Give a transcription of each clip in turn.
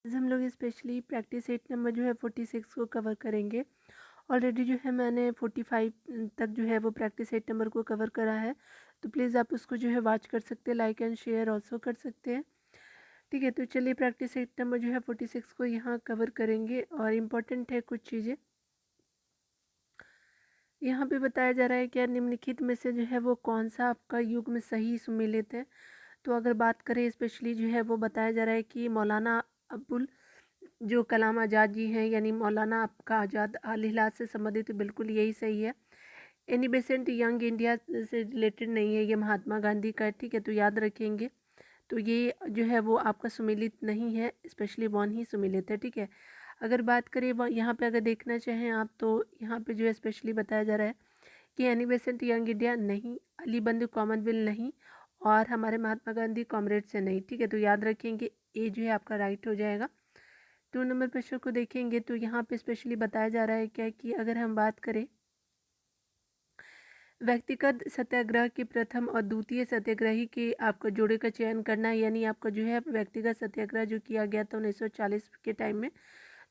आज हम लोग स्पेशली प्रैक्टिस सेट नंबर जो है 46 को कवर करेंगे। ऑलरेडी जो है मैंने 45 तक जो है वो प्रैक्टिस सेट नंबर को कवर करा है, तो प्लीज़ आप उसको जो है वॉच कर सकते हैं, लाइक एंड शेयर ऑल्सो कर सकते हैं। ठीक है, तो चलिए प्रैक्टिस सेट नंबर जो है 46 को यहाँ कवर करेंगे। और इम्पॉर्टेंट है कुछ चीज़ें यहाँ पे बताया जा रहा है कि निम्नलिखित में से जो है वो कौन सा आपका युग्म सही सुमेलित है। तो अगर बात करें स्पेशली जो है वो बताया जा रहा है कि मौलाना अब्दुल जो कलाम आज़ाद जी हैं, यानी मौलाना आपका आज़ाद अल हिलाल से संबंधित, तो बिल्कुल यही सही है। एनी बेसेंट यंग इंडिया से रिलेटेड नहीं है, ये महात्मा गांधी का है। ठीक है, तो याद रखेंगे। तो ये जो है वो आपका सुमेलित नहीं है, स्पेशली वन ही सुमेलित है। ठीक है, अगर बात करें यहाँ पे अगर देखना चाहें आप, तो यहाँ पे जो है स्पेशली बताया जा रहा है कि एनी बेसेंट यंग इंडिया नहीं, अली बंधु कॉमनवेल्थ नहीं, और हमारे महात्मा गांधी कॉमरेड से नहीं। ठीक है, तो याद रखेंगे ए जो है आपका राइट हो जाएगा। 2 नंबर प्रश्न को देखेंगे तो यहाँ पे स्पेशली बताया जा रहा है क्या कि अगर हम बात करें व्यक्तिगत सत्याग्रह के प्रथम और द्वितीय सत्याग्रही के आपका जोड़े का चयन करना, यानी आपका जो है व्यक्तिगत सत्याग्रह जो किया गया था 1940 के टाइम में,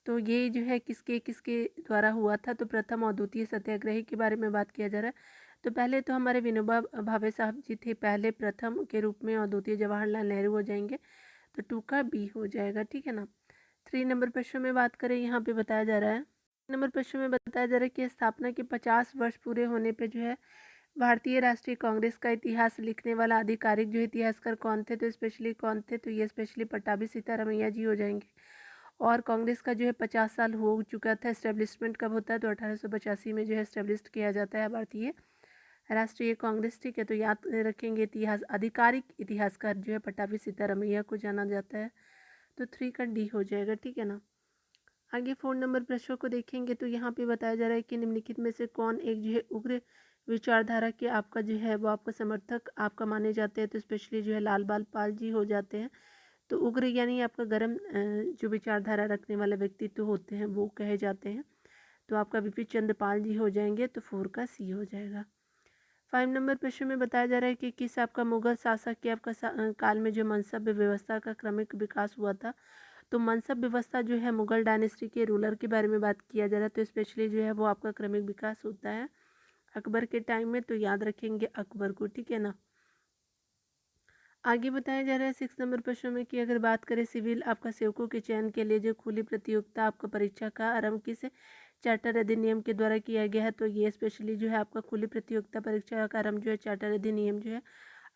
तो ये जो है किसके किसके द्वारा हुआ था। तो प्रथम और द्वितीय सत्याग्रही के बारे में बात किया जा रहा है। तो पहले तो हमारे विनोबा भावे साहब जी थे पहले प्रथम के रूप में, और द्वितीय जवाहरलाल नेहरू हो जाएंगे। तो 2 का बी हो जाएगा। ठीक है ना। 3 नंबर प्रश्न में बात करें, यहाँ पे बताया जा रहा है, नंबर प्रश्न में बताया जा रहा है कि स्थापना के 50 वर्ष पूरे होने पे जो है भारतीय राष्ट्रीय कांग्रेस का इतिहास लिखने वाला आधिकारिक जो इतिहासकार कौन थे। तो स्पेशली कौन थे, तो ये स्पेशली पट्टाभी सीतारमैया जी हो जाएंगे। और कांग्रेस का जो है 50 साल हो चुका था। एस्टेब्लिशमेंट कब होता है, तो 1885 में जो है एस्टेब्लिश किया जाता है भारतीय राष्ट्रीय कांग्रेस। ठीक है, तो याद रखेंगे इतिहास आधिकारिक इतिहासकार जो है पट्टाभी सीतारमैया को जाना जाता है। तो 3 का डी हो जाएगा। ठीक है ना। आगे 4 नंबर प्रश्न को देखेंगे तो यहाँ पे बताया जा रहा है कि निम्नलिखित में से कौन एक जो है उग्र विचारधारा के आपका जो है वो आपका समर्थक आपका माने जाते हैं। तो स्पेशली जो है लाल बाल पाल जी हो जाते हैं। तो उग्र यानी आपका गर्म जो विचारधारा रखने वाले व्यक्तित्व होते हैं वो कहे जाते हैं। तो आपका विपिन चंद्र पाल जी हो जाएंगे। तो 4 का सी हो जाएगा। 5 नंबर प्रश्न में बताया जा रहा है कि किस आपका मुगल शासक के आपका काल में जो मनसब व्यवस्था का क्रमिक विकास हुआ था। तो मनसब व्यवस्था जो है मुगल डायनेस्टी के रूलर के बारे में बात किया जा रहा है। तो स्पेशली जो है वो आपका क्रमिक विकास होता है अकबर के टाइम में। तो याद रखेंगे अकबर को। ठीक है ना। आगे बताया जा रहा है 6 नंबर प्रश्न में कि अगर बात करें सिविल आपका सेवकों के चयन के लिए जो खुली प्रतियोगिता आपका परीक्षा का आरंभ किस चार्टर अधिनियम के द्वारा किया गया है। तो ये स्पेशली जो है आपका खुली प्रतियोगिता परीक्षा का आरंभ जो है चार्टर अधिनियम जो है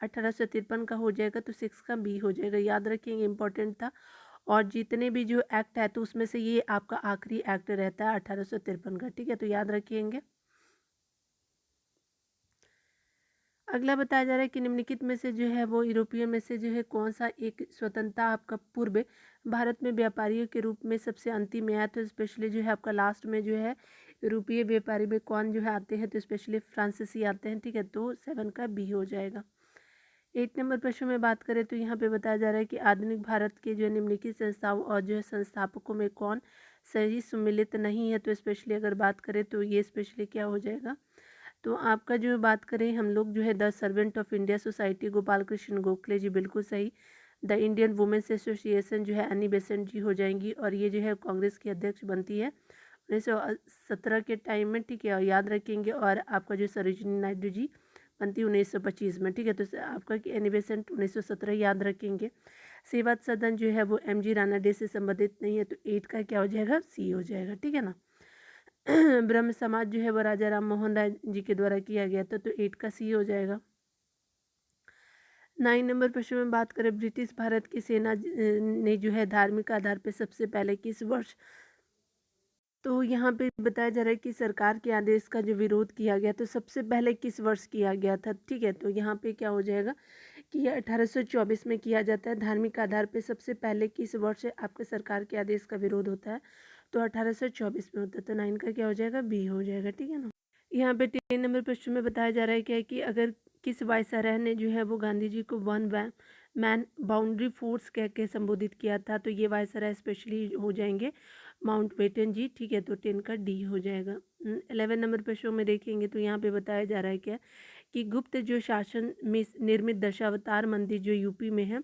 1853 का हो जाएगा। तो 6 का बी हो जाएगा। याद रखेंगे इंपॉर्टेंट था। और जितने भी जो एक्ट है तो उसमें से ये आपका आखिरी एक्ट रहता है 1853 का। ठीक है, तो याद रखिएंगे। अगला बताया जा रहा है कि निम्नलिखित में से जो है वो यूरोपियन में से जो है कौन सा एक स्वतंत्रता आपका पूर्व भारत में व्यापारियों के रूप में सबसे अंतिम में आया। तो स्पेशली जो है आपका लास्ट में जो है यूरोपीय व्यापारी में कौन जो है आते हैं। तो स्पेशली फ्रांसीसी आते हैं। ठीक है, तो 7 का बी हो जाएगा। 8 नंबर प्रश्न में बात करें तो यहाँ पे बताया जा रहा है कि आधुनिक भारत के जो निम्नलिखित संस्थाओं और जो है संस्थापकों में कौन सही सम्मिलित नहीं है। तो स्पेशली अगर बात करें तो ये स्पेशली क्या हो जाएगा, तो आपका जो बात करें हम लोग जो है the servant of India society Gopal Krishna Gokhale ji बिल्कुल सही। द इंडियन वुमेन्स एसोसिएशन जो है एनी बेसेंट जी हो जाएंगी, और ये जो है कांग्रेस की अध्यक्ष बनती है 1917 के टाइम में। ठीक है, और याद रखेंगे। और आपका जो सरोजिनी नायडू जी बनती 1925 में। ठीक है, तो आपका एनी बेसेंट 1917 याद रखेंगे। सेवा सदन जो है वो एम जी राणा डे से संबंधित नहीं है। तो 8 का क्या हो जाएगा, सी हो जाएगा। ठीक है ना। ब्रह्म समाज जो है वो राजा राम मोहन राय जी के द्वारा किया गया था। तो 8 का सी हो जाएगा। 9 नंबर प्रश्न में बात करें ब्रिटिश भारत की सेना ने जो है धार्मिक आधार पर सबसे पहले किस वर्ष, तो यहाँ पे बताया जा रहा है कि सरकार के आदेश का जो विरोध किया गया तो सबसे पहले किस वर्ष किया गया था। ठीक है, तो यहाँ पे क्या हो जाएगा कि ये 1824 में किया जाता है। धार्मिक आधार पे सबसे पहले किस वर्ष आपके सरकार के आदेश का विरोध होता है, तो 1824 में होता है। तो 9 का क्या हो जाएगा, बी हो जाएगा। ठीक है ना। यहाँ पे 3 नंबर प्रश्न में बताया जा रहा है क्या है कि अगर किस वायसराय ने जो है वो गांधी जी को वन मैन बाउंड्री फोर्स कह के संबोधित किया था। तो ये वायसराय स्पेशली हो जाएंगे माउंट बेटन जी। ठीक है, तो 10 का डी हो जाएगा। 11 नंबर प्रश्नों में देखेंगे तो यहाँ पे बताया जा रहा है क्या कि गुप्त जो शासन में निर्मित दशावतार मंदिर जो यूपी में है,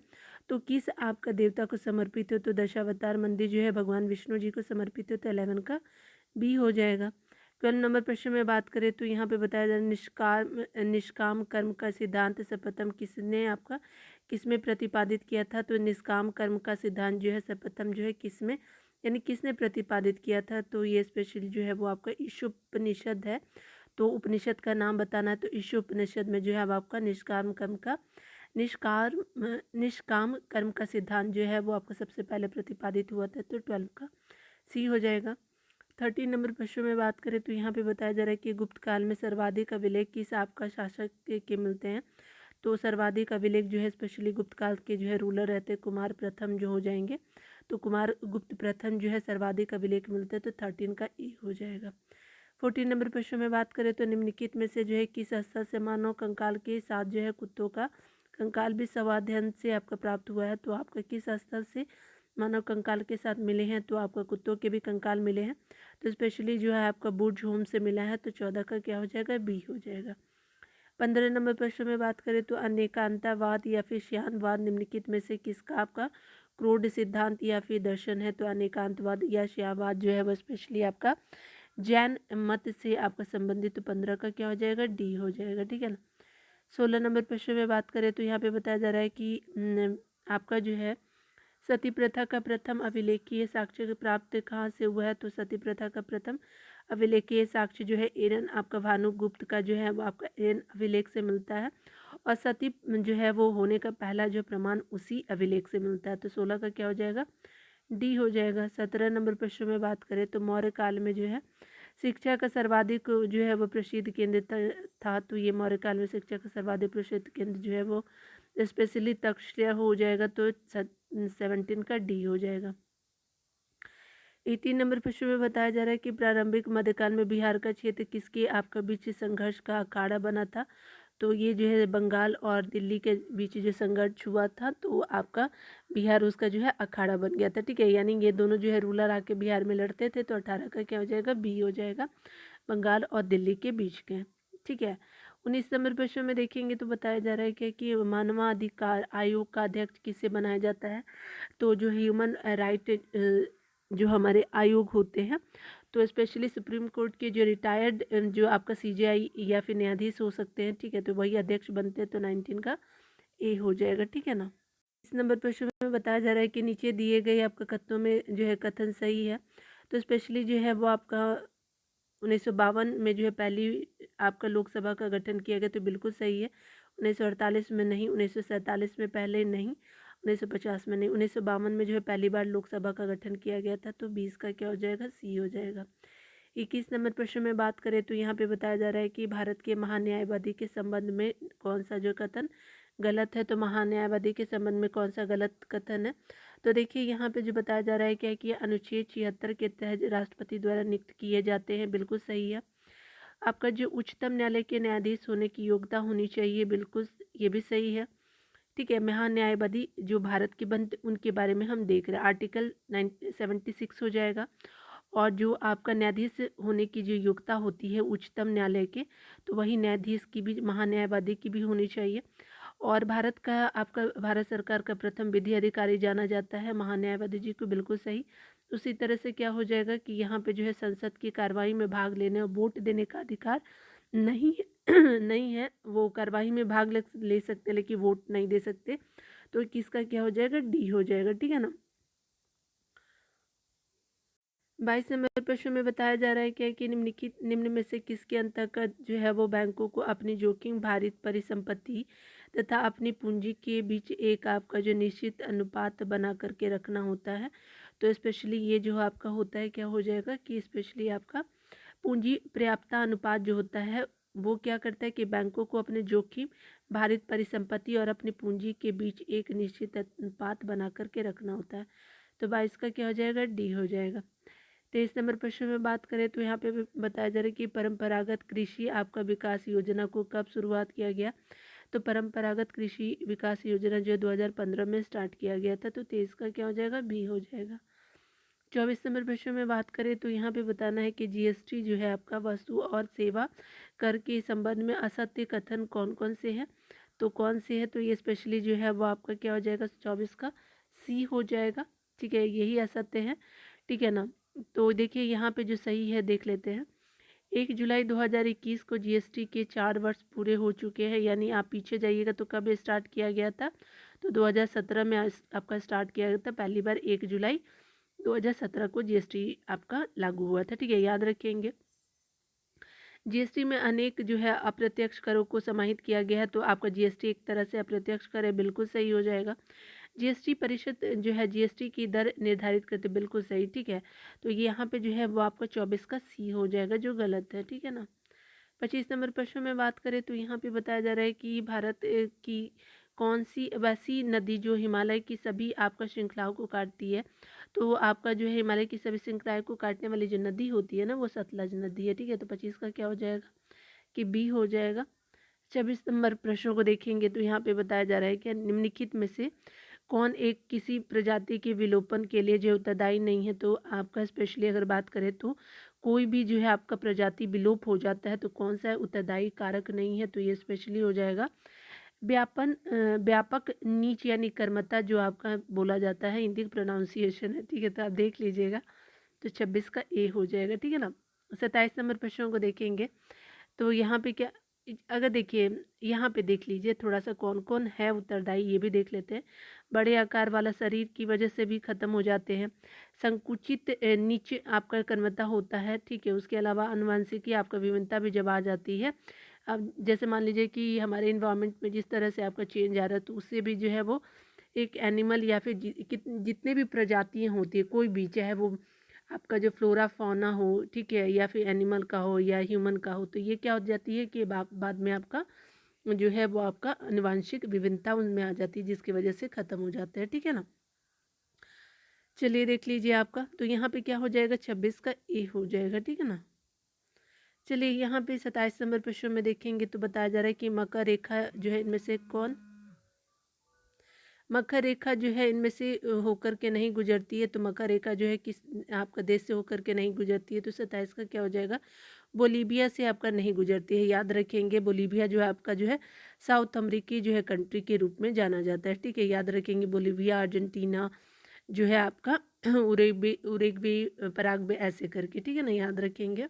तो किस आपका देवता को समर्पित हो, तो दशावतार मंदिर जो है भगवान विष्णु जी को समर्पित हो, तो 11 का बी हो जाएगा। 12 नंबर प्रश्न में बात करें तो यहाँ पे बताया जा रहा है निष्काम कर्म का सिद्धांत सर्वप्रथम किसने आपका किसमें प्रतिपादित किया था, तो निष्काम कर्म का सिद्धांत जो है सर्वप्रथम जो है किसमें यानी किसने प्रतिपादित किया था, तो ये स्पेशली जो है वो आपका ईशोपनिषद है। तो उपनिषद का नाम बताना है, तो ईशोपनिषद में जो है अब आपका निष्काम कर्म का सिद्धांत जो है वो आपका सबसे पहले प्रतिपादित हुआ था, तो 12 का सी हो जाएगा। 13 नंबर प्रश्न में बात करें तो यहाँ पे बताया जा रहा है कि गुप्त काल में सर्वाधिक अभिलेख किस आपका शासक के मिलते हैं, तो सर्वाधिक अभिलेख जो है स्पेशली गुप्त काल के जो है रूलर रहते हैं कुमार प्रथम जो हो जाएंगे, तो कुमार गुप्त प्रथम जो है सर्वाधिक अभिलेख मिलते हैं, तो 13 का ई हो जाएगा। 14 नंबर प्रश्न में बात करें तो निम्नलिखित में से जो है किस स्थल से मानव कंकाल के साथ जो है कुत्तों का कंकाल भी स्वाध्ययन से आपका प्राप्त हुआ है, तो आपका किस स्थल से मानव कंकाल के साथ मिले हैं, तो आपका कुत्तों के भी कंकाल मिले हैं, तो स्पेशली जो है आपका बुर्ज होम से मिला है, तो 14 का क्या हो जाएगा, बी हो जाएगा। 15 नंबर प्रश्न में बात करें तो अनेकांतवाद या फिर श्यानवाद निम्नलिखित में से किसका आपका क्रोध सिद्धांत या फिर दर्शन है, तो अनेकांतवाद या श्यानवाद जो है वो स्पेशली आपका जैन मत से आपका संबंधित, तो 15 का क्या हो जाएगा, डी हो जाएगा। ठीक है ना। 16 नंबर प्रश्न में बात करें तो यहाँ पे बताया जा रहा है कि आपका जो है सती प्रथा का प्रथम अभिलेखीय साक्ष्य प्राप्त कहाँ से हुआ है, तो सती प्रथा का प्रथम अभिलेखीय साक्ष्य जो है एरन आपका भानुगुप्त का जो है वो आपका एरन अभिलेख से मिलता है, और सती जो है वो होने का पहला जो प्रमाण उसी अभिलेख से मिलता है, तो 16 का क्या हो जाएगा, डी हो जाएगा। 17 नंबर प्रश्न में बात करें तो मौर्य काल में जो है शिक्षा का सर्वाधिक जो है वो प्रसिद्ध केंद्र था, तो ये मौर्य काल में शिक्षा का सर्वाधिक प्रसिद्ध केंद्र जो है वो स्पेशली तक्षशिला हो जाएगा, तो 17 का डी हो जाएगा। 18 नंबर प्रश्न में बताया जा रहा है कि प्रारंभिक मध्यकाल में बिहार का क्षेत्र किसके आपका बीच संघर्ष का अखाड़ा बना था, तो ये जो है बंगाल और दिल्ली के बीच जो संघर्ष हुआ था, तो आपका बिहार उसका जो है अखाड़ा बन गया था। ठीक है, यानी ये दोनों जो है रूलर आके बिहार में लड़ते थे, तो 18 का क्या हो जाएगा, बी हो जाएगा, बंगाल और दिल्ली के बीच के। ठीक है। 19 नंबर प्रश्न में देखेंगे तो बताया जा रहा है कि मानवाधिकार आयोग का अध्यक्ष किसे बनाया जाता है, तो जो ह्यूमन राइट जो हमारे आयोग होते हैं, तो स्पेशली सुप्रीम कोर्ट के जो रिटायर्ड जो आपका सीजेआई या फिर न्यायाधीश हो सकते हैं, ठीक है, तो वही अध्यक्ष बनते हैं, तो 19 का ए हो जाएगा। ठीक है ना। इस नंबर प्रश्न में बताया जा रहा है कि नीचे दिए गए आपका कथनों में जो है कथन सही है, तो स्पेशली जो है वो आपका 1952 में जो है पहली आपका लोकसभा का गठन किया गया, तो बिल्कुल सही है। 1948 में नहीं, 1947 में पहले नहीं, 1950 में नहीं, 1952 में जो है पहली बार लोकसभा का गठन किया गया था, तो 20 का क्या हो जाएगा, सी हो जाएगा। 21 नंबर प्रश्न में बात करें तो यहाँ पे बताया जा रहा है कि भारत के महान्यायवादी के संबंध में कौन सा जो कथन गलत है, तो महान्यायवादी के संबंध में कौन सा गलत कथन है, तो देखिए यहाँ पे जो बताया जा रहा है क्या है कि अनुच्छेद 76 के तहत राष्ट्रपति द्वारा नियुक्त किए जाते हैं, बिल्कुल सही है। आपका जो उच्चतम न्यायालय के न्यायाधीश होने की योग्यता होनी चाहिए, बिल्कुल ये भी सही है। ठीक है, महान्यायवादी जो भारत के बनते उनके बारे में हम देख रहे हैं, आर्टिकल 76 हो जाएगा। और जो आपका न्यायाधीश होने की जो योग्यता होती है उच्चतम न्यायालय के, तो वही न्यायाधीश की भी महान्यायवादी की भी होनी चाहिए। और भारत सरकार का प्रथम विधि अधिकारी जाना जाता है महान्यायवादी जी को, बिल्कुल सही। उसी तरह से क्या हो जाएगा कि यहाँ पे जो है संसद की कार्रवाई में भाग लेने और वोट देने का अधिकार नहीं नहीं है, वो कार्रवाई में भाग ले सकते लेकिन वोट नहीं दे सकते, तो किसका क्या हो जाएगा, डी हो जाएगा। ठीक है ना। 22 नंबर प्रश्न में बताया जा रहा है क्या कि निम्न में से किसके अंतर्गत जो है वो बैंकों को अपनी जोखिम भारित परिसंपत्ति तथा अपनी पूंजी के बीच एक आपका जो निश्चित अनुपात बना करके रखना होता है, तो स्पेशली ये जो आपका होता है क्या हो जाएगा कि स्पेशली आपका पूंजी पर्याप्तता अनुपात जो होता है वो क्या करता है कि बैंकों को अपने जोखिम भारित परिसंपत्ति और अपनी पूंजी के बीच एक निश्चित अनुपात बना करके रखना होता है, तो 22 का क्या हो जाएगा, डी हो जाएगा। 23 नंबर प्रश्न में बात करें तो यहाँ पे भी बताया जा रहा है कि परंपरागत कृषि आपका विकास योजना को कब शुरुआत किया गया, तो परंपरागत कृषि विकास योजना जो 2015 में स्टार्ट किया गया था, तो 23 का क्या हो जाएगा, बी हो जाएगा। 24 नंबर प्रश्न में बात करें तो यहाँ पे बताना है कि जीएसटी जो है आपका वस्तु और सेवा कर के संबंध में असत्य कथन कौन कौन से हैं, तो कौन सी है, तो ये स्पेशली जो है वो आपका क्या हो जाएगा 24 का सी हो जाएगा। ठीक है, यही असत्य है। ठीक है ना। तो देखिए यहाँ पे जो सही है देख लेते हैं। 1 जुलाई 2021 को जीएसटी के 4 वर्ष पूरे हो चुके हैं, यानी आप पीछे जाइएगा तो कब स्टार्ट किया गया था, तो 2017 में आपका स्टार्ट किया गया था पहली बार। 1 जुलाई 2017 को जीएसटी आपका लागू हुआ था। ठीक है, याद रखेंगे। जीएसटी में अनेक जो है अप्रत्यक्ष करों को समाहित किया गया है, तो आपका जीएसटी एक तरह से अप्रत्यक्ष कर है, बिल्कुल सही हो जाएगा। जीएसटी परिषद जो है जीएसटी की दर निर्धारित करते, बिल्कुल सही। ठीक है, तो ये यहाँ पे जो है वो आपका 24 का सी हो जाएगा, जो गलत है। ठीक है ना। 25 नंबर प्रश्न में बात करें तो यहाँ पे बताया जा रहा है कि भारत की कौन सी वैसी नदी जो हिमालय की सभी आपका श्रृंखलाओं को काटती है, तो आपका जो है हिमालय की सभी श्रृंखलाओं को काटने वाली जो नदी होती है ना, वो सतलज नदी है। ठीक है, तो 25 का क्या हो जाएगा कि बी हो जाएगा। 26 नंबर प्रश्नों को देखेंगे तो यहाँ पे बताया जा रहा है कि निम्नलिखित में से कौन एक किसी प्रजाति के विलोपन के लिए जो उत्तरदायी नहीं है, तो आपका स्पेशली अगर बात करें तो कोई भी जो है आपका प्रजाति विलोप हो जाता है तो कौन सा उत्तरदायी कारक नहीं है, तो ये स्पेशली हो जाएगा व्यापक नीच यानी कर्मता, जो आपका बोला जाता है, हिंदी प्रोनाउंसिएशन है। ठीक है, तो आप देख लीजिएगा, तो 26 का ए हो जाएगा। ठीक है ना। 27 नंबर प्रश्नों को देखेंगे तो यहाँ पे क्या, अगर देखिए यहाँ पे देख लीजिए थोड़ा सा कौन कौन है उत्तरदायी, ये भी देख लेते हैं। बड़े आकार वाला शरीर की वजह से भी खत्म हो जाते हैं। संकुचित नीचे आपका कर्मता होता है। ठीक है, उसके अलावा आनुवंशिकी आपका विभिन्नता भी जब आ जाती है। अब जैसे मान लीजिए कि हमारे इन्वायरमेंट में जिस तरह से आपका चेंज आ रहा है, तो उससे भी जो है वो एक एनिमल या फिर जितने भी प्रजातियां होती है, कोई भी, चाहे वो आपका जो फ्लोरा फौना हो, ठीक है, या फिर एनिमल का हो या ह्यूमन का हो, तो ये क्या हो जाती है कि बाद में आपका जो है वो आपका आनुवांशिक विभिन्नता उनमें आ जाती है, जिसकी वजह से ख़त्म हो जाते हैं। ठीक है ना। चलिए देख लीजिए आपका, तो यहाँ पे क्या हो जाएगा 26 का ए हो जाएगा। ठीक है ना। चलिए यहाँ पे 27 नंबर प्रश्न में देखेंगे तो बताया जा रहा है कि मकर रेखा जो है इनमें से कौन, मकर रेखा जो है इनमें से होकर के नहीं गुजरती है, तो मकर रेखा जो है किस आपका देश से होकर के नहीं गुजरती है, तो 27 का क्या हो जाएगा, बोलीविया से आपका नहीं गुजरती है। याद रखेंगे, बोलीविया जो है आपका जो है साउथ अमेरिकी जो है कंट्री के रूप में जाना जाता है। ठीक है, याद रखेंगे बोलीविया, अर्जेंटीना जो है आपका उरेग्वे उरेग्वे पराग्वे ऐसे करके। ठीक है ना, याद रखेंगे।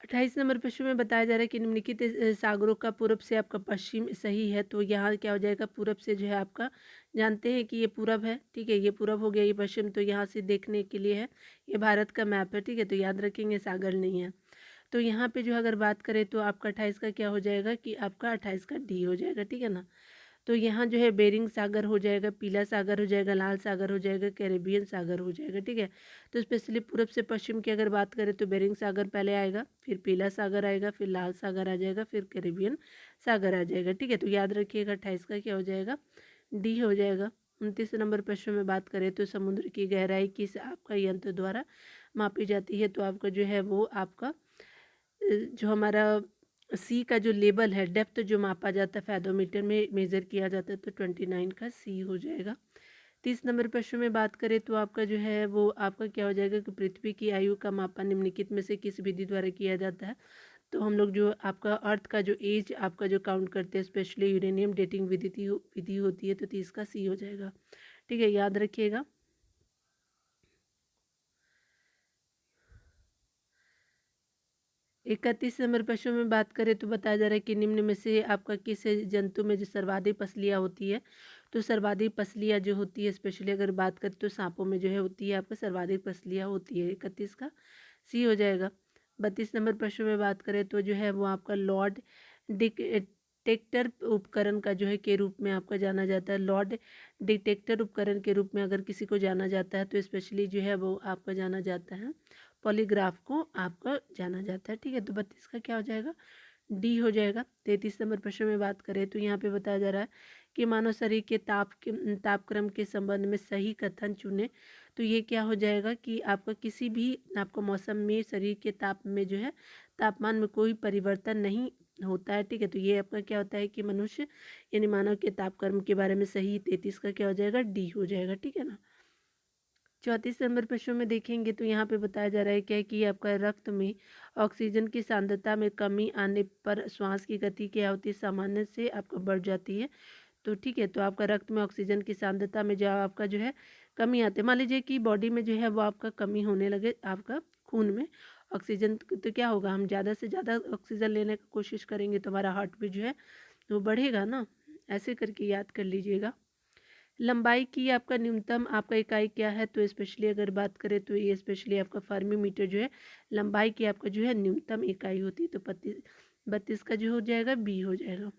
28 नंबर प्रश्न में बताया जा रहा है कि निम्नलिखित सागरों का पूरब से आपका पश्चिम सही है, तो यहाँ क्या हो जाएगा, पूरब से जो है आपका जानते हैं कि ये पूरब है। ठीक है, ये पूरब हो गया, ये पश्चिम, तो यहाँ से देखने के लिए है, ये भारत का मैप है। ठीक है, तो याद रखेंगे सागर नहीं है। तो यहाँ पे जो अगर बात करें तो आपका 28 का क्या हो जाएगा कि आपका 28 का डी हो जाएगा। ठीक है ना। तो यहाँ जो है बेरिंग सागर हो जाएगा, पीला सागर हो जाएगा, लाल सागर हो जाएगा, कैरेबियन सागर हो जाएगा। ठीक है, तो स्पेशली पूरब से पश्चिम की अगर बात करें तो बेरिंग सागर पहले आएगा, फिर पीला सागर आएगा, फिर लाल सागर आ जाएगा, फिर कैरेबियन सागर आ जाएगा। ठीक है, तो याद रखिएगा 28 का क्या हो जाएगा, डी हो जाएगा। 29 नंबर प्रश्न में बात करें तो समुद्र की गहराई किस आपका यंत्र द्वारा मापी जाती है, तो आपका जो है वो आपका जो हमारा सी का जो लेवल है, डेप्थ जो मापा जाता है फैथोमीटर में मेज़र किया जाता है, तो 29 का सी हो जाएगा। 30 नंबर प्रश्न में बात करें तो आपका जो है वो आपका क्या हो जाएगा कि पृथ्वी की आयु का मापन निम्नलिखित में से किस विधि द्वारा किया जाता है, तो हम लोग जो आपका अर्थ का जो एज आपका जो काउंट करते हैं, स्पेशली यूरेनियम डेटिंग विधि होती है, तो 30 का सी हो जाएगा। ठीक है, याद रखिएगा। 31 नंबर प्रश्न में बात करें तो बताया जा रहा है कि निम्न में से आपका किस जंतु में जो सर्वाधिक पसलियाँ होती है, तो सर्वाधिक पसलियाँ जो होती है, स्पेशली अगर बात करें तो सांपों में जो है होती है आपका सर्वाधिक पसलियाँ होती है। 31 का सी हो जाएगा। 32 नंबर प्रश्न में बात करें तो जो है वो आपका लॉर्ड डिटेक्टर उपकरण का जो है के रूप में आपका जाना जाता है। लॉर्ड डिटेक्टर उपकरण के रूप में अगर किसी को जाना जाता है तो स्पेशली जो है वो आपका जाना जाता है पॉलीग्राफ को आपका जाना जाता है। ठीक है, तो 32 का क्या हो जाएगा, डी हो जाएगा। 33 नंबर प्रश्न में बात करें तो यहाँ पे बताया जा रहा है कि मानव शरीर के तापक्रम के संबंध में सही कथन चुने, तो ये क्या हो जाएगा कि आपका किसी भी आपको मौसम में शरीर के ताप में जो है तापमान में कोई परिवर्तन नहीं होता है। ठीक है, तो ये आपका क्या होता है कि मनुष्य यानी मानव के तापक्रम के बारे में सही। 33 का क्या हो जाएगा, डी हो जाएगा। ठीक है ना। 34 नंबर प्रश्न में देखेंगे तो यहाँ पे बताया जा रहा है क्या है कि आपका रक्त में ऑक्सीजन की सांद्रता में कमी आने पर श्वास की गति क्या होती है, सामान्य से आपको बढ़ जाती है। तो ठीक है, तो आपका रक्त में ऑक्सीजन की सांद्रता में जो आपका जो है कमी आती है, मान लीजिए कि बॉडी में जो है वो आपका कमी होने लगे, आपका खून में ऑक्सीजन, तो क्या होगा, हम ज़्यादा से ज़्यादा ऑक्सीजन लेने की कोशिश करेंगे तो हमारा हार्ट भी जो है वो बढ़ेगा ना। ऐसे करके याद कर लीजिएगा। लंबाई की आपका न्यूनतम आपका इकाई क्या है, तो स्पेशली अगर बात करें तो ये स्पेशली आपका फार्मी जो है लंबाई की आपका जो है न्यूनतम इकाई होती है। तो 32 का जो हो जाएगा बी हो जाएगा।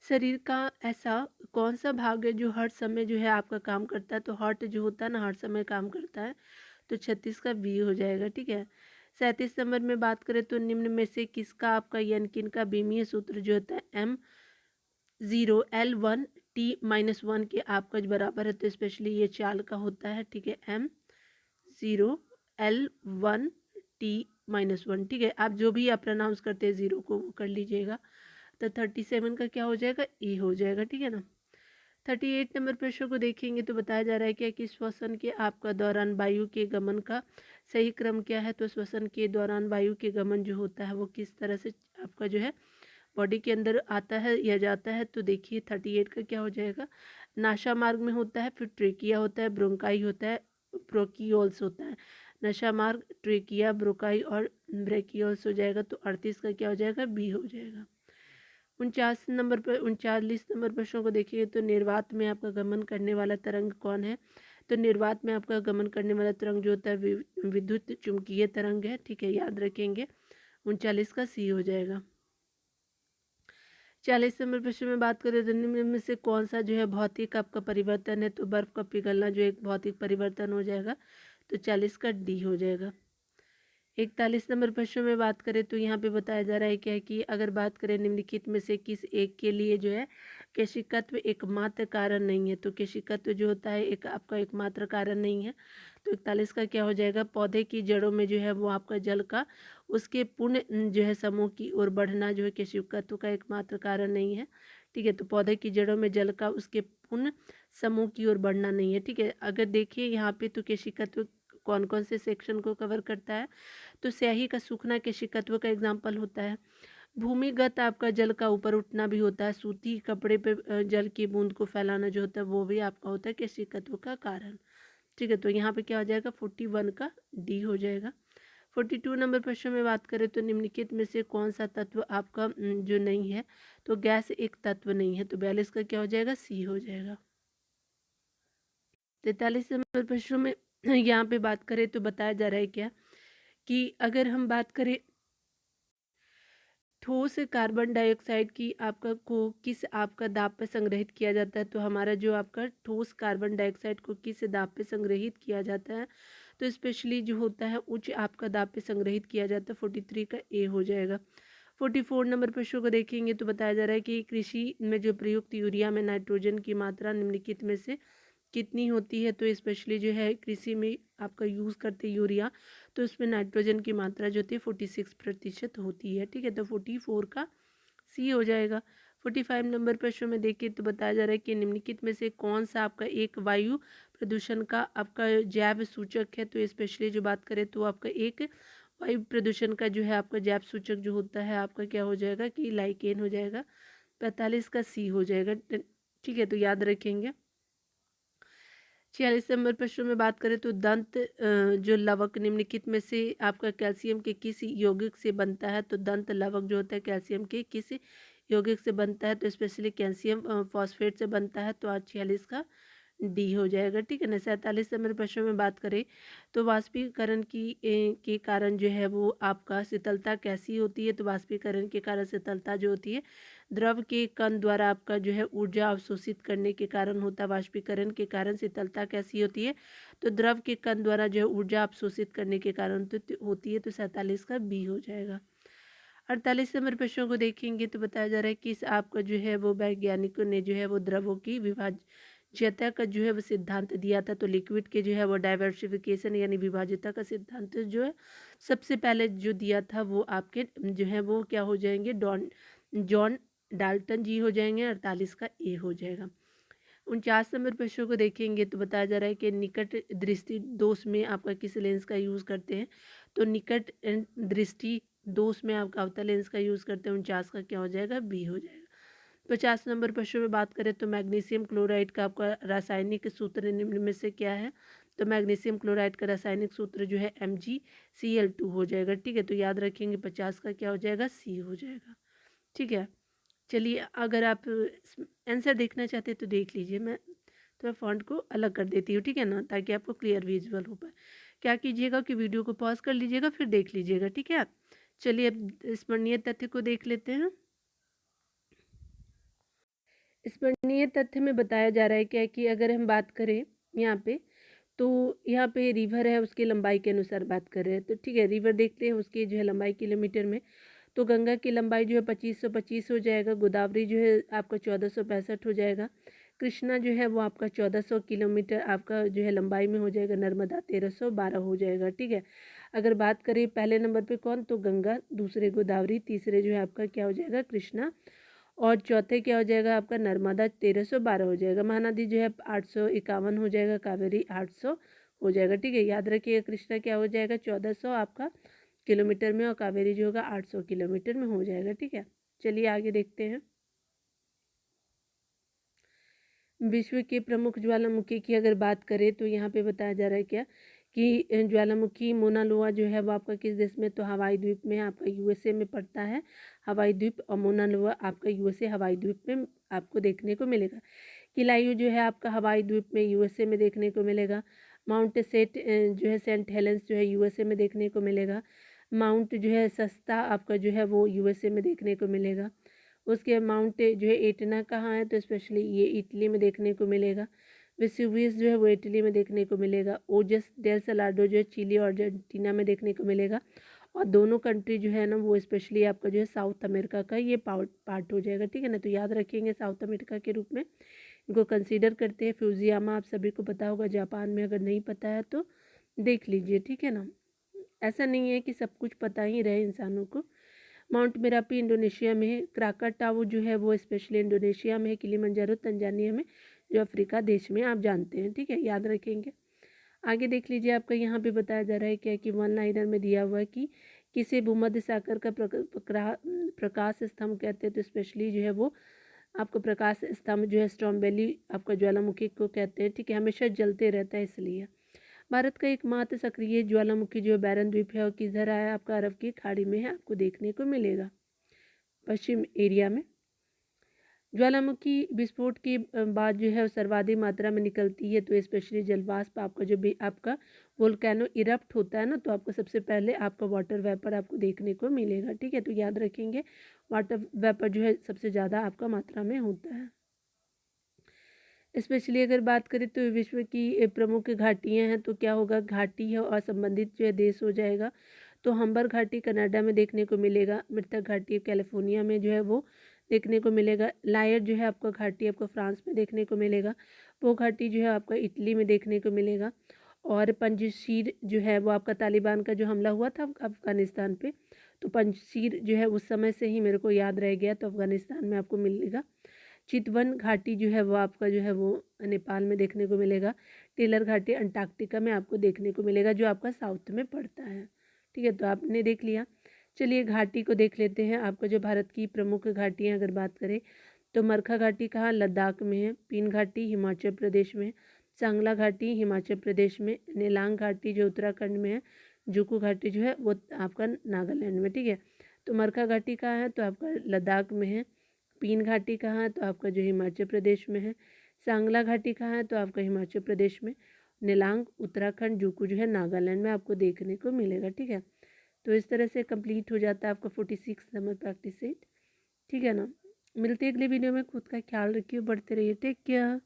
शरीर का ऐसा कौन सा भाग है जो हर समय जो है आपका काम करता है, तो हार्ट जो होता है ना हर समय काम करता है, तो 36 का बी हो जाएगा। ठीक है। 37 नंबर में बात करें तो निम्न में से किसका आपका यानी किनका बीमीय सूत्र जो होता है M0L1T-1 के आपका जो बराबर है, तो स्पेशली ये चाल का होता है। ठीक है, M0L1T-1। ठीक है, आप जो भी आप प्रोनाउंस करते हैं जीरो को वो कर लीजिएगा। तो 37 का क्या हो जाएगा, ए हो जाएगा। ठीक है ना। 38 नंबर प्रश्न को देखेंगे तो बताया जा रहा है क्या कि श्वसन के आपका दौरान वायु के गमन का सही क्रम क्या है, तो श्वसन के दौरान वायु के गमन जो होता है वो किस तरह से आपका जो है बॉडी के अंदर आता है या जाता है, तो देखिए 38 का क्या हो जाएगा, नासा मार्ग में होता है, फिर ट्रेकिया होता है, ब्रोंकाई होता है, ब्रोकियोल्स होता है। नशा मार्ग, ट्रेकिया, ब्रोकाई और ब्रेकियोल्स हो जाएगा। तो 38 का क्या हो जाएगा, बी हो जाएगा। 39 नंबर प्रश्नों को देखिए तो निर्वात में आपका गमन करने वाला तरंग कौन है, तो निर्वात में आपका गमन करने वाला तरंग जो होता है विद्युत चुंबकीय तरंग है। ठीक है, याद रखेंगे। 39 का सी हो जाएगा। 40 नंबर प्रश्न में बात करें तो निम्न में से कौन सा जो है भौतिक आपका परिवर्तन है, तो बर्फ का पिघलना जो एक भौतिक परिवर्तन हो जाएगा। तो 40 का डी हो जाएगा। 41 नंबर प्रश्न में बात करें तो यहाँ पे बताया जा रहा है क्या है कि अगर बात करें निम्नलिखित में से किस एक के लिए जो है केशिकत्व एकमात्र कारण नहीं है, तो केशिकत्व जो होता है एक आपका एकमात्र कारण नहीं है। तो 41 का क्या हो जाएगा, पौधे की जड़ों में जो है वो आपका जल का उसके पूर्ण जो है समूह की ओर बढ़ना जो है केशिकत्व का एकमात्र कारण नहीं है। ठीक है, तो पौधे की जड़ों में जल का उसके पूर्ण समूह की ओर बढ़ना नहीं है। ठीक है, अगर देखिए यहाँ पे तो केशिकत्व कौन कौन से सेक्शन को कवर करता है, तो स्याही का सूखना केशिकत्व का एग्जाम्पल होता है। भूमिगत आपका जल का ऊपर उठना भी होता है। सूती कपड़े पे जल की बूंद को फैलाना जो होता है वो भी आपका होता है केशिकत्व का कारण। ठीक है, तो यहाँ पे क्या हो जाएगा, 41 का डी हो जाएगा। 42 नंबर प्रश्न में बात करें तो निम्नलिखित में से कौन सा तत्व आपका जो नहीं है, तो गैस एक तत्व नहीं है। तो 42 का क्या हो जाएगा, सी हो जाएगा। 43 नंबर प्रश्न में यहाँ पे बात करें तो बताया जा रहा है क्या कि अगर हम बात करें ठोस कार्बन डाइऑक्साइड की आपका को किस आपका दाब पे संग्रहित किया जाता है, तो हमारा जो आपका ठोस कार्बन डाइऑक्साइड को किस दाब पे संग्रहित किया जाता है, तो स्पेशली जो होता है उच्च आपका दाब पे संग्रहित किया जाता है। 43 का ए हो जाएगा। 44 नंबर प्रश्न को देखेंगे तो बताया जा रहा है कि कृषि में जो प्रयुक्त यूरिया में नाइट्रोजन की मात्रा निम्नलिखित में से कितनी होती है, तो स्पेशली जो है कृषि में आपका यूज़ करते यूरिया, तो उसमें नाइट्रोजन की मात्रा जो होती है 46% होती है। ठीक है, तो 44 का सी हो जाएगा। 45 नंबर प्रश्न में देखिए तो बताया जा रहा है कि निम्नलिखित में से कौन सा आपका एक वायु प्रदूषण का आपका जैव सूचक है, तो स्पेशली जो बात करें तो आपका एक वायु प्रदूषण का जो है आपका जैव सूचक जो होता है आपका क्या हो जाएगा कि लाइकेन हो जाएगा। 45 का सी हो जाएगा। ठीक है, तो याद रखेंगे। 46 नंबर प्रश्न में बात करें तो दंत जो लवक निम्नलिखित में से आपका कैल्शियम के किस यौगिक से बनता है, तो दंत लवक जो होता है कैल्शियम के किस यौगिक से बनता है, तो स्पेशली कैल्शियम फॉस्फेट से बनता है। तो आज 46 का डी हो जाएगा। ठीक है ना। 47 नंबर प्रश्न में बात करें तो वाष्पीकरण के कारण जो है वो आपका शीतलता कैसी होती है, तो वाष्पीकरण के कारण शीतलता जो होती है द्रव के कण द्वारा आपका जो है ऊर्जा अवशोषित करने के कारण होता है। वाष्पीकरण के कारण शीतलता कैसी होती है, तो द्रव के कण द्वारा जो है ऊर्जा अवशोषित करने के कारण तो होती है। तो 47 का बी हो जाएगा। 48 नंबर प्रश्नों को देखेंगे तो बताया जा रहा है कि इस आपका जो है वो वैज्ञानिकों ने जो है वो द्रवों की विभाज्यता का जो है वो सिद्धांत दिया था। तो लिक्विड के जो है वो डाइवर्सिफिकेशन यानी विभाज्यता का सिद्धांत जो है सबसे पहले जो दिया था वो आपके जो है वो क्या हो जाएंगे, जॉन डाल्टन जी हो जाएंगे। 48 का ए हो जाएगा। 49 नंबर प्रश्न को देखेंगे तो बताया जा रहा है कि निकट दृष्टि दोष में आपका किस लेंस का यूज़ करते हैं। तो निकट दृष्टि दोष में आपका अवतल लेंस का यूज़ करते हैं। 49 का क्या हो जाएगा, बी हो जाएगा। 50 नंबर प्रश्न में बात करें तो मैग्नीशियम क्लोराइड का आपका रासायनिक सूत्र निम्न में से क्या है। तो मैग्नीशियम क्लोराइड का रासायनिक सूत्र जो है MgCl2 हो जाएगा। ठीक है, तो याद रखेंगे 50 का क्या हो जाएगा, सी हो जाएगा। ठीक है, चलिए अगर आप आंसर देखना चाहते हैं तो देख लीजिए, मैं थोड़ा फॉन्ट को अलग कर देती हूँ, ठीक है ना, ताकि आपको क्लियर विजुअल हो पाए। क्या कीजिएगा कि वीडियो को पॉज कर लीजिएगा, फिर देख लीजिएगा, ठीक है। चलिए अब स्मरणीय तथ्य को देख लेते हैं। स्मरणीय तथ्य में बताया जा रहा है क्या कि अगर हम बात करें यहाँ पे, तो यहाँ पे रिवर है, उसकी लंबाई के अनुसार बात कर रहे हैं। तो ठीक है, रिवर देखते हैं उसकी जो है लंबाई किलोमीटर में। तो गंगा की लंबाई जो है 2525 हो जाएगा। गोदावरी जो है आपका 1465 हो जाएगा। कृष्णा जो है वो आपका 1400 किलोमीटर आपका जो है लंबाई में हो जाएगा। नर्मदा 1312 हो जाएगा। ठीक है, अगर बात करें पहले नंबर पे कौन, तो गंगा, दूसरे गोदावरी, तीसरे जो है आपका क्या हो जाएगा, कृष्णा, और चौथे क्या हो जाएगा आपका नर्मदा 1312 हो जाएगा। महानदी जो है 851 हो जाएगा। कावेरी 800 हो जाएगा। ठीक है, याद रखिएगा कृष्णा क्या हो जाएगा 1400 आपका किलोमीटर में, और कावेरी जो होगा 800 किलोमीटर में हो जाएगा। ठीक है, चलिए आगे देखते हैं। विश्व के प्रमुख ज्वालामुखी की अगर बात करें तो यहाँ पे बताया जा रहा है क्या कि ज्वालामुखी मोना लोआ जो है वो आपका किस देश में, तो हवाई द्वीप में, आपका USA में पड़ता है हवाई द्वीप, और मोना लोआ आपका USA हवाई द्वीप में आपको देखने को मिलेगा। किलायू जो है आपका हवाई द्वीप में USA में देखने को मिलेगा। माउंट सेट जो है सेंट हेलेंस जो है USA में देखने को मिलेगा। माउंट जो है सस्ता आपका जो है वो USA में देखने को मिलेगा। उसके माउंट जो है एटना कहाँ है, तो स्पेशली ये इटली में देखने को मिलेगा। वेसुवियस जो है वो इटली में देखने को मिलेगा। ओजस डेल सलाडो जो है चिली और अर्जेंटीना में देखने को मिलेगा। और दोनों कंट्री जो है ना वो स्पेशली आपका जो है साउथ अमेरिका का ये पार्ट हो जाएगा। ठीक है ना, तो याद रखेंगे साउथ अमेरिका के रूप में इनको कंसीडर करते हैं। फ्यूजियामा आप सभी को पता होगा जापान में, अगर नहीं पता है तो देख लीजिए। ठीक है ना, ऐसा नहीं है कि सब कुछ पता ही रहे इंसानों को। माउंट मेरापी इंडोनेशिया में है। क्राकाटाओ जो है वो स्पेशली इंडोनेशिया में है। किलिमंजारो तंजानिया में, जो अफ्रीका देश में आप जानते हैं। ठीक है, याद रखेंगे। आगे देख लीजिए, आपका यहाँ पे बताया जा रहा है क्या कि वन लाइनर में दिया हुआ है कि किसे भूमध्य सागर का प्रकाश स्तंभ कहते हैं। तो स्पेशली जो है वो आपको प्रकाश स्तंभ जो है स्ट्रॉम वैली आपका ज्वालामुखी को कहते हैं। ठीक है, हमेशा जलते रहता है इसलिए। भारत का एकमात्र सक्रिय ज्वालामुखी जो बैरन द्वीप है और किधर है, आपका अरब की खाड़ी में है, आपको देखने को मिलेगा पश्चिम एरिया में। ज्वालामुखी विस्फोट के बाद जो है सर्वाधिक मात्रा में निकलती है। तो स्पेशली जलवाष्प आपका जो भी आपका वोल्केनो इरप्ट होता है ना, तो आपको सबसे पहले आपका वाटर वेपर आपको देखने को मिलेगा। ठीक है, तो याद रखेंगे वाटर वेपर जो है सबसे ज़्यादा आपका मात्रा में होता है। स्पेशली अगर बात करें तो विश्व की प्रमुख घाटियाँ हैं, तो क्या होगा, घाटी है और संबंधित जो है देश हो जाएगा। तो हम्बर घाटी कनाडा में देखने को मिलेगा। मृतक घाटी कैलिफोर्निया में जो है वो देखने को मिलेगा। लायर जो है आपका घाटी आपको फ्रांस में देखने को मिलेगा। पो घाटी जो है आपका इटली में देखने को मिलेगा। और पंजशीर जो है वो आपका तालिबान का जो हमला हुआ था अफगानिस्तान पे, तो पंजशीर जो है उस समय से ही मेरे को याद रह गया, तो अफगानिस्तान में आपको मिलेगा। चितवन घाटी जो है वो आपका जो है वो नेपाल में देखने को मिलेगा। टेलर घाटी अंटार्कटिका में आपको देखने को मिलेगा, जो आपका साउथ में पड़ता है। ठीक है, तो आपने देख लिया। चलिए घाटी को देख लेते हैं। आपका जो भारत की प्रमुख घाटियाँ अगर बात करें तो मरखा घाटी कहाँ, लद्दाख में है। पीन घाटी हिमाचल प्रदेश में। सांगला घाटी हिमाचल प्रदेश में। नेलांग घाटी जो उत्तराखंड में है। जुकू घाटी जो है वो आपका नागालैंड में। ठीक है, तो मरखा घाटी कहाँ है, तो आपका लद्दाख में है। पीन घाटी कहाँ है, तो आपका जो हिमाचल प्रदेश में है। सांगला घाटी कहाँ है, तो आपका हिमाचल प्रदेश में। नेलांग उत्तराखंड, जुकू जो है नागालैंड में आपको देखने को मिलेगा। ठीक है, तो इस तरह से कंप्लीट हो जाता है आपका 46 नंबर प्रैक्टिस सेट। ठीक है ना, मिलते हैं अगले वीडियो में। खुद का ख्याल रखिए, बढ़ते रहिए, टेक केयर।